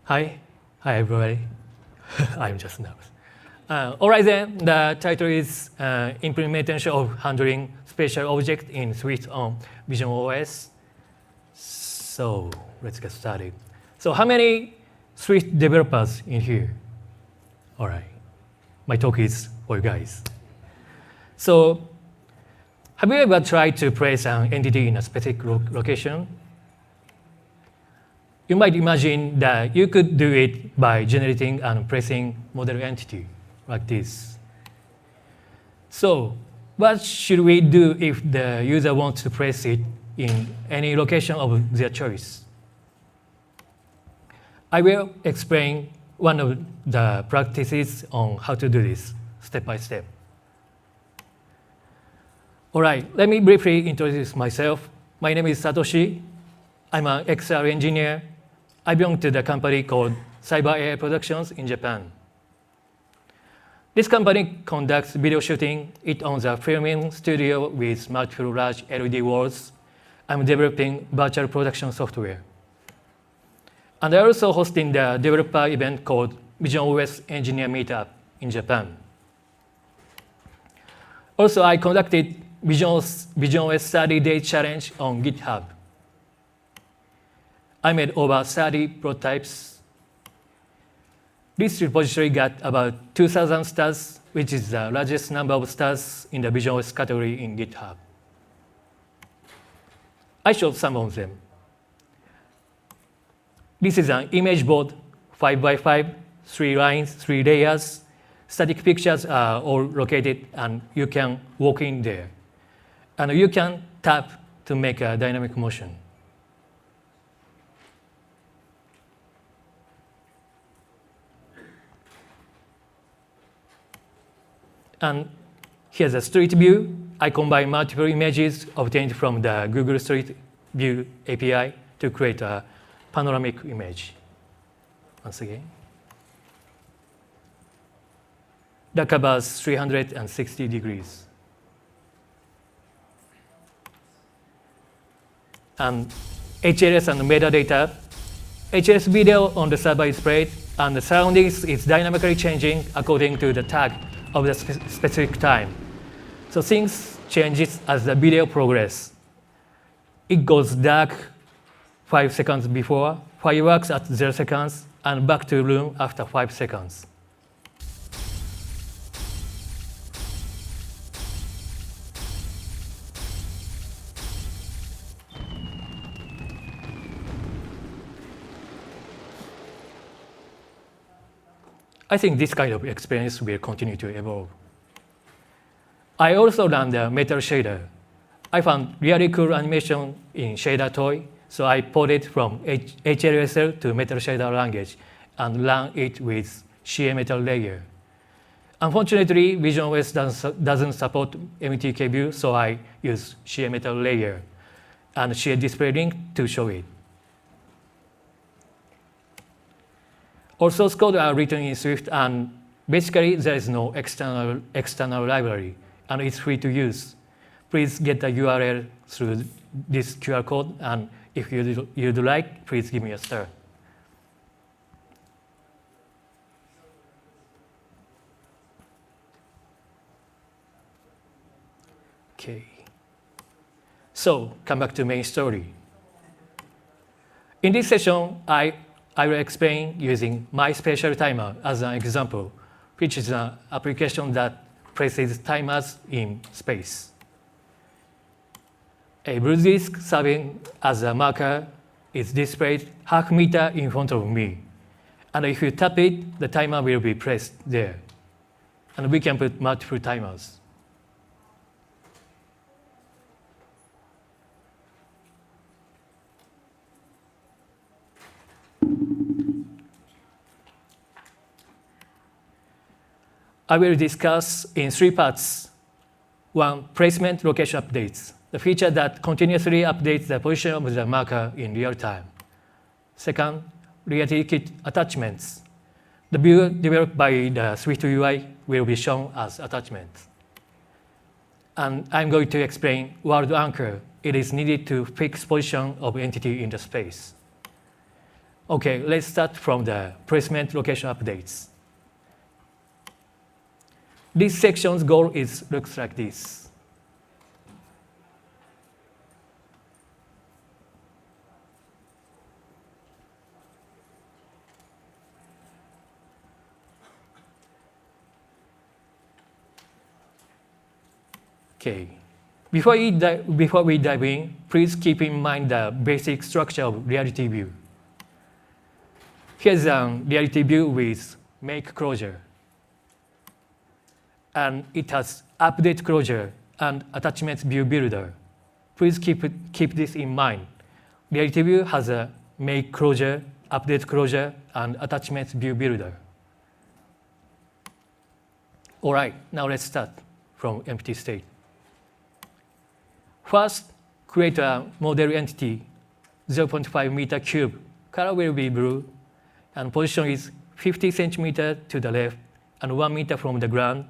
Hi everybody. I'm just nervous. All right then, the title is Implementation of Handling Spatial Objects in Swift on visionOS. So let's get started. So how many Swift developers in here? All right, my talk is for you guys. So have you ever tried to place an entity in a specific location? You might imagine that you could do it by generating and placing model entity like this. So what should we do if the user wants to place it in any location of their choice? I will explain one of the practices on how to do this step by step. All right, let me briefly introduce myself. My name is Satoshi. I'm an XR engineer. I belong to the company called Cyber AI Productions in Japan. This company conducts video shooting. It owns a filming studio with multiple large LED walls. I'm developing virtual production software. And I'm also hosting the developer event called visionOS Engineer Meetup in Japan. Also, I conducted visionOS 30-day challenge on GitHub. I made over 30 prototypes. This repository got about 2,000 stars, which is the largest number of stars in the visionOS category in GitHub. I showed some of them. This is an image board, 5x5, 3 lines, 3 layers. Static pictures are all located, and you can walk in there. And you can tap to make a dynamic motion. And here's a street view. I combine multiple images obtained from the Google Street View API to create a panoramic image. Once again. That covers 360 degrees. And HLS and metadata. HLS video on the server is played, and the surroundings is dynamically changing according to the tag of the specific time. So things changes as the video progresses. It goes dark 5 seconds before, fireworks at 0 seconds, and back to room after 5 seconds. I think this kind of experience will continue to evolve. I also ran the metal shader. I found really cool animation in shader toy, so I ported from HLSL to metal shader language and ran it with shear metal layer. Unfortunately, visionOS doesn't support MTK view, so I use shear metal layer and shear display link to show it. All source code are written in Swift, and basically there is no external library, and it's free to use. Please get the URL through this QR code, and if you'd like, please give me a star. Okay. So come back to main story. In this session, I will explain using my spatial timer as an example, which is an application that places timers in space. A blue disk serving as a marker is displayed half meter in front of me. And if you tap it, the timer will be placed there. And we can put multiple timers. I will discuss in 3 parts. 1, placement location updates, the feature that continuously updates the position of the marker in real time. 2nd, Reality Kit attachments. The view developed by the SwiftUI will be shown as attachments. And I'm going to explain world anchor. It is needed to fix position of entity in the space. Okay, let's start from the placement location updates. This section's goal looks like this. Okay. Before we dive in, please keep in mind the basic structure of reality view. Here's a reality view with make closure. And it has update closure and attachment view builder. Please keep this in mind. Reality view has a make closure, update closure, and attachment view builder. All right, now let's start from empty state. First, create a model entity, 0.5 meter cube. Color will be blue, and position is 50 centimeters to the left, and 1 meter from the ground,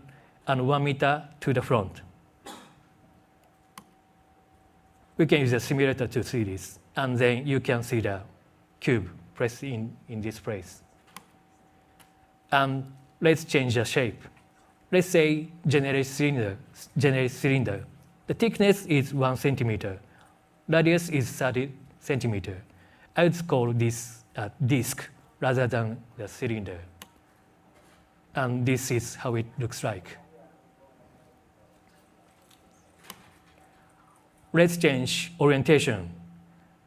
and 1 meter to the front. We can use a simulator to see this, and then you can see the cube pressed in this place. And let's change the shape. Let's say generate cylinder. The thickness is 1 centimeter. Radius is 30 centimeter. I would call this a disk rather than the cylinder. And this is how it looks like. Let's change orientation.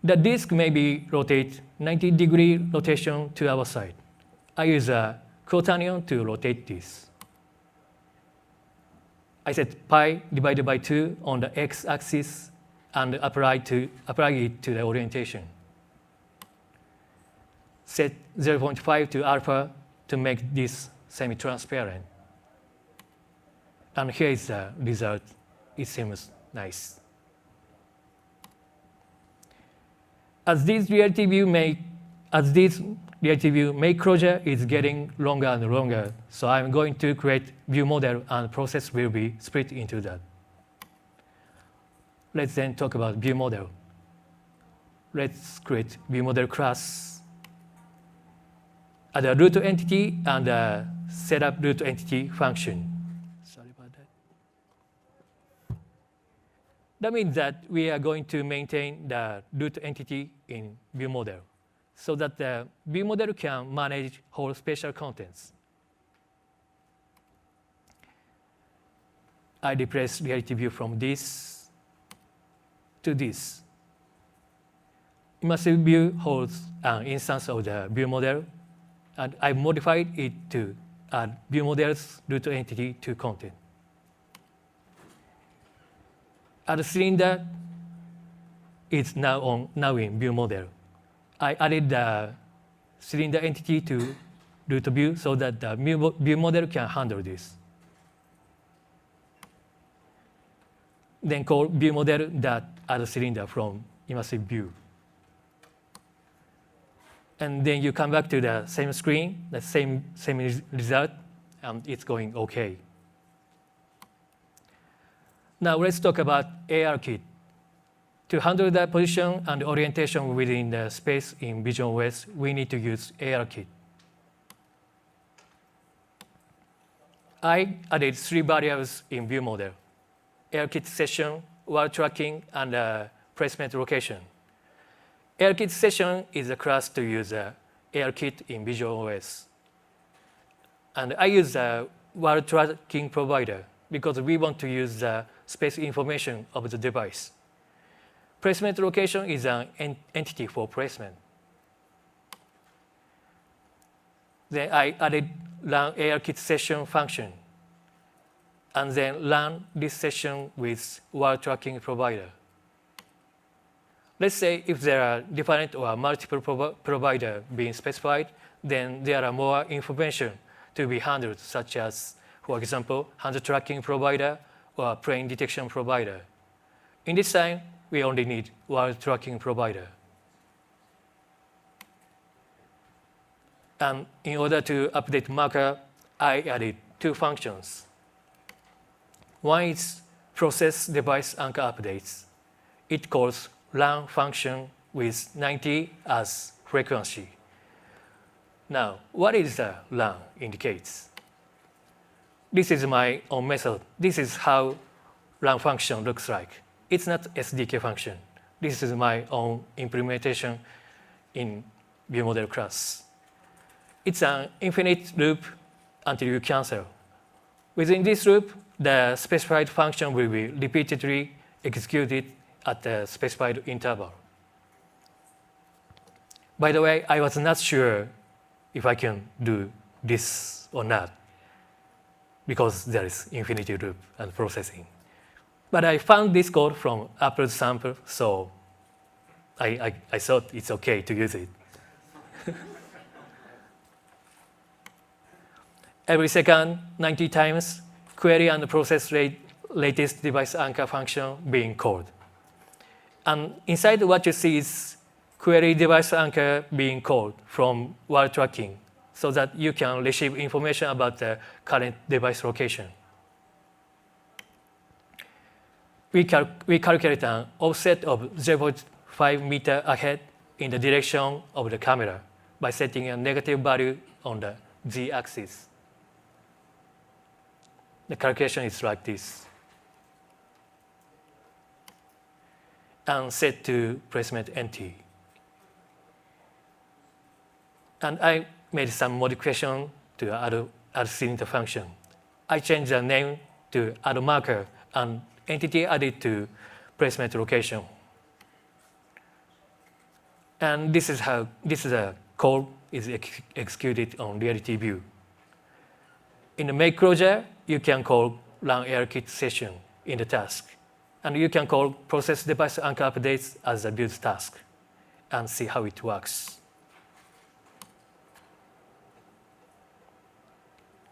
The disk may be rotate 90-degree rotation to our side. I use a quaternion to rotate this. I set pi divided by 2 on the x-axis and apply it to the orientation. Set 0.5 to alpha to make this semi-transparent. And here is the result. It seems nice. As this reality view make closure is getting longer and longer, so I'm going to create view model, and process will be split into that. Let's then talk about view model. Let's create view model class. Add a root entity and a setup root entity function. Sorry about that. That means that we are going to maintain the root entity in view model, so that the view model can manage whole spatial contents. I replace reality view from this to this. Immersive view holds an instance of the view model, and I modified it to add view model's root entity to content. Add cylinder is now in view model. I added the cylinder entity to root view so that the view model can handle this. Then call view model that add cylinder from immersive view. And then you come back to the same screen, the same result, and it's going OK. Now let's talk about ARKit. To handle the position and orientation within the space in visionOS, we need to use ARKit. I added 3 variables in view model: ARKit session, world tracking, and placement location. ARKit session is a class to use ARKit in visionOS. And I use a world tracking provider because we want to use the space information of the device. Placement location is an entity for placement. Then I added run ARKit session function, and then run this session with world tracking provider. Let's say if there are different or multiple providers being specified, then there are more information to be handled, such as, for example, hand tracking provider or plane detection provider. In this time, we only need world tracking provider. And in order to update marker, I added 2 functions. One is process device anchor updates. It calls run function with 90 as frequency. Now, what is the run indicates? This is my own method. This is how run function looks like. It's not SDK function. This is my own implementation in viewModel class. It's an infinite loop until you cancel. Within this loop, the specified function will be repeatedly executed at the specified interval. By the way, I was not sure if I can do this or not, because there is infinity loop and processing. But I found this code from Apple's sample, so I thought it's OK to use it. Every second, 90 times, query and process latest device anchor function being called. And inside what you see is query device anchor being called from while tracking, so that you can receive information about the current device location. We calculate an offset of 0.5 meter ahead in the direction of the camera by setting a negative value on the z-axis. The calculation is like this. And set to placement empty. And I made some modification to add cylinder function. I changed the name to add marker and entity added to placement location. And this is how a code is executed on reality view. In the make closure, you can call run AirKit session in the task. And you can call process device anchor updates as a build task and see how it works.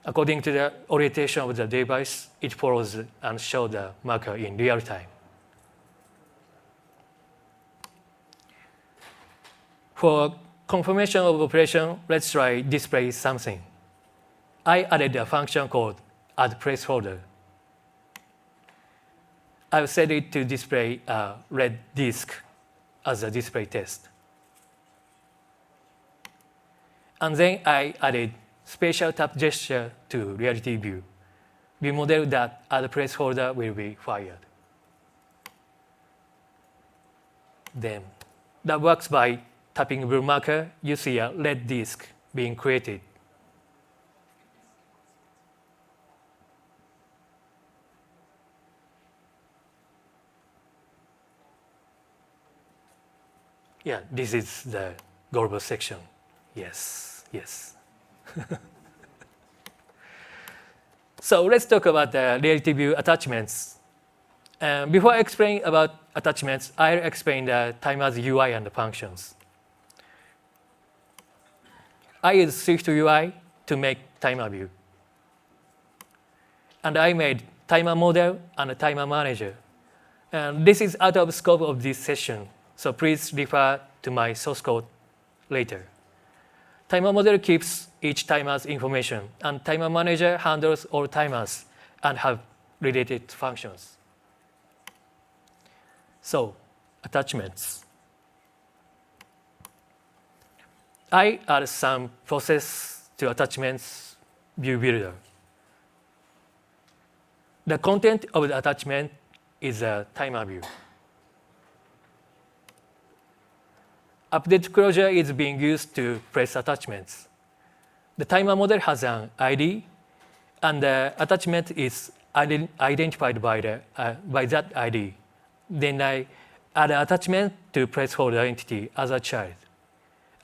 According to the orientation of the device, it follows and shows the marker in real time. For confirmation of operation, let's try display something. I added a function called add placeholder. I've set it to display a red disk as a display test. And then I added spatial tap gesture to reality view. viewModel that add placeholder will be fired. Then that works by tapping blue marker. You see a red disk being created. Yeah, this is the global section. Yes, yes. So let's talk about the reality view attachments. Before I explain about attachments, I'll explain the timers UI and the functions. I use SwiftUI to make timer view. And I made timer model and a timer manager. And this is out of scope of this session, so please refer to my source code later. Timer model keeps each timer's information, and timer manager handles all timers and have related functions. So, attachments. I add some process to attachments view builder. The content of the attachment is a timer view. Update closure is being used to place attachments. The timer model has an ID, and the attachment is identified by that ID. Then I add an attachment to placeholder entity as a child.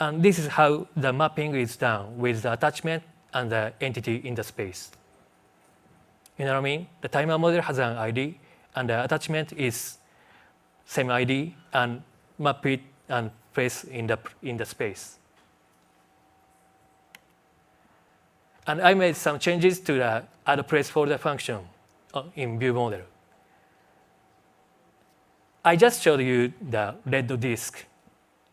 And this is how the mapping is done with the attachment and the entity in the space. You know what I mean? The timer model has an ID, and the attachment is same ID, and map it and place in the space. And I made some changes to the add placeholder function in viewModel. I just showed you the red disk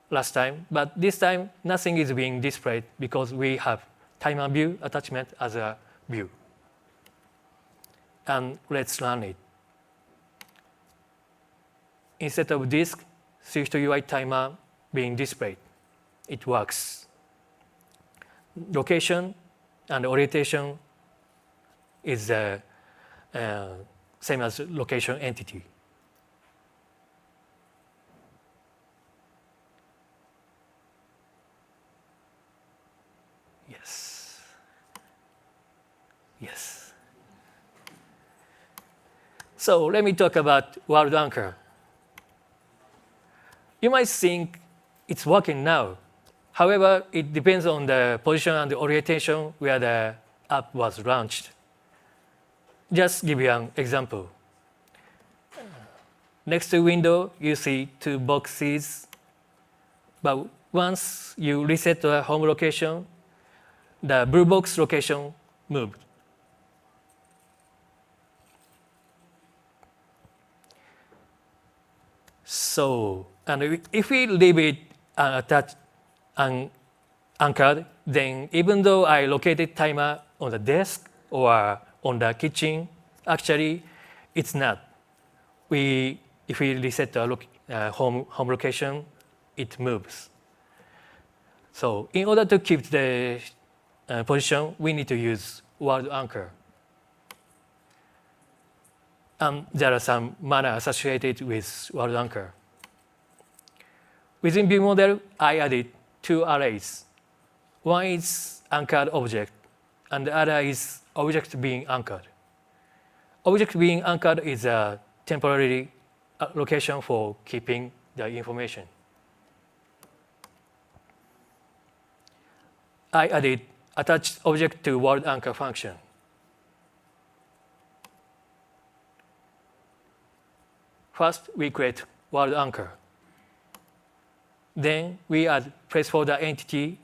last time, but this time nothing is being displayed because we have timer view attachment as a view. And let's run it. Instead of disk, SwiftUI timer being displayed. It works. location and orientation is the same as location entity. Yes. Yes. So let me talk about world anchor. You might think it's working now. However, it depends on the position and the orientation where the app was launched. Just give you an example. Next to window, you see two boxes. But once you reset the home location, the blue box location moved. So, and if we leave it attached and anchored, then even though I located timer on the desk or on the kitchen, actually it's not. If we reset the home location, it moves. So in order to keep the position, we need to use world anchor. And there are some manner associated with world anchor. Within ViewModel, I added two arrays. One is anchored object, and the other is object being anchored. Object being anchored is a temporary location for keeping the information. I added attached object to world anchor function. First, we create world anchor. Then we add placeholder entity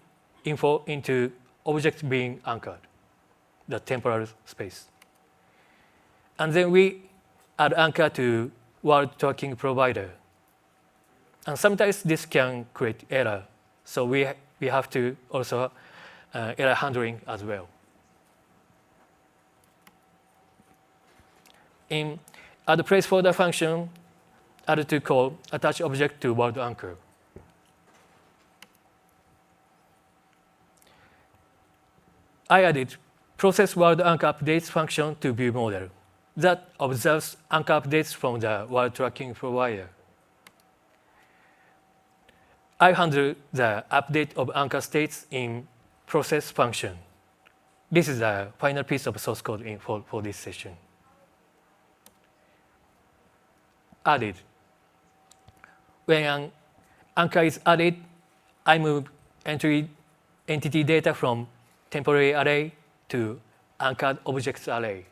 info into object being anchored, the temporal space. And then we add anchor to world tracking provider. And sometimes this can create error. So we have to also error handling as well. In add placeholder function, add to call attach object to world anchor. I added process world anchor updates function to ViewModel that observes anchor updates from the world tracking provider. I handle the update of anchor states in process function. This is the final piece of source code for this session. Added. When an anchor is added, I move entity data from temporary array to anchored objects array.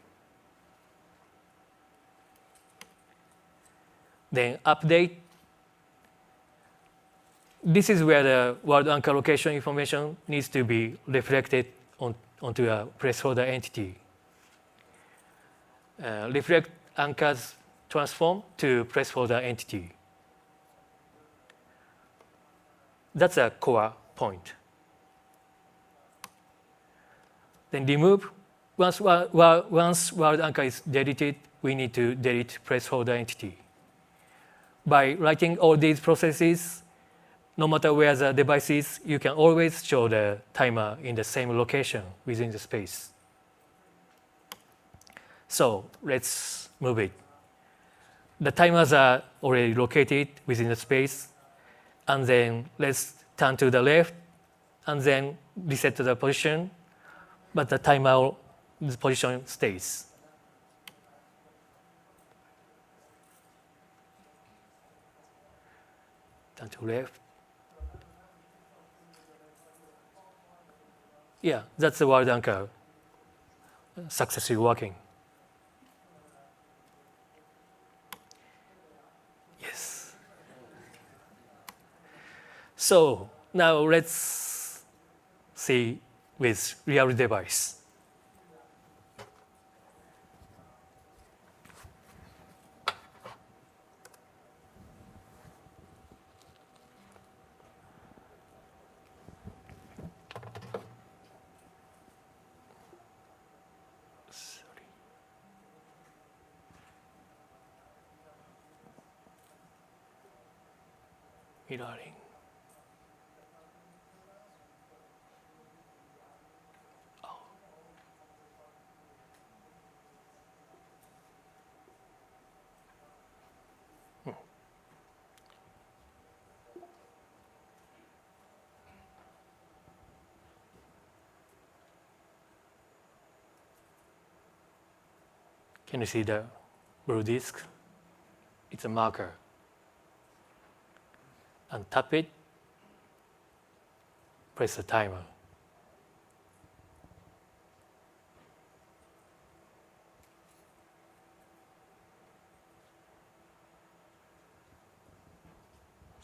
Then update. This is where the world anchor location information needs to be reflected onto a placeholder entity. Reflect anchors transform to placeholder entity. That's a core point. Then remove. Once world anchor is deleted, we need to delete placeholder entity. By writing all these processes, no matter where the device is, you can always show the timer in the same location within the space. So let's move it. The timers are already located within the space. And then let's turn to the left and then reset to the position. But the timer position stays. Turn to left. Yeah, that's the world anchor successfully working. Yes. So now let's see with real device. Mirroring. Can you see the blue disk? It's a marker. And tap it, press the timer.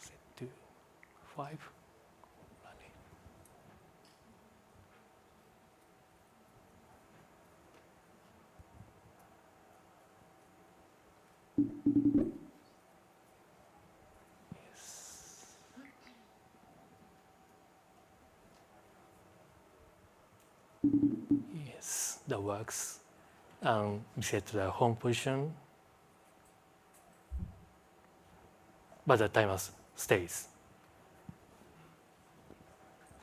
Set to 5. Yes, that works. We set the home position, but the timer stays.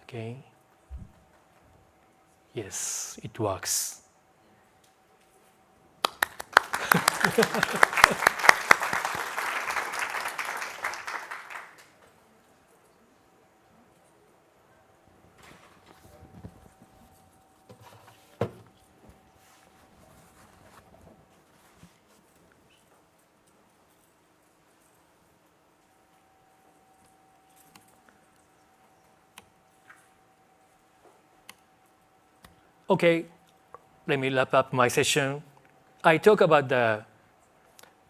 Okay. Yes, it works. Okay, let me wrap up my session. I talk about the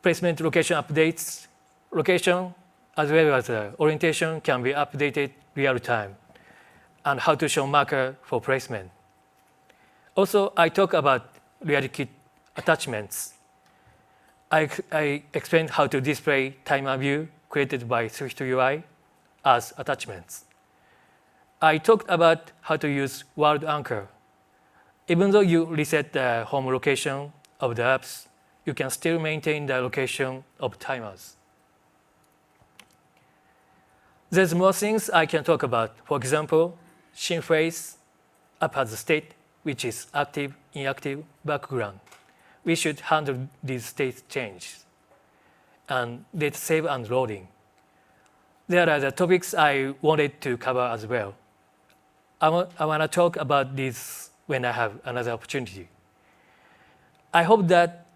placement location updates. Location as well as orientation can be updated real time, and how to show marker for placement. Also, I talk about RealKit attachments. I explained how to display timer view created by SwiftUI as attachments. I talked about how to use world anchor. Even though you reset the home location of the apps, you can still maintain the location of timers. There's more things I can talk about. For example, scene phase, app has a state, which is active, inactive, background. We should handle these state changes. And data save and loading. There are the topics I wanted to cover as well. I want to talk about these when I have another opportunity. I hope that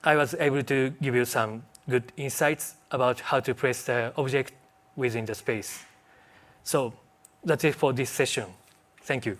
I was able to give you some good insights about how to place the object within the space. So that's it for this session. Thank you.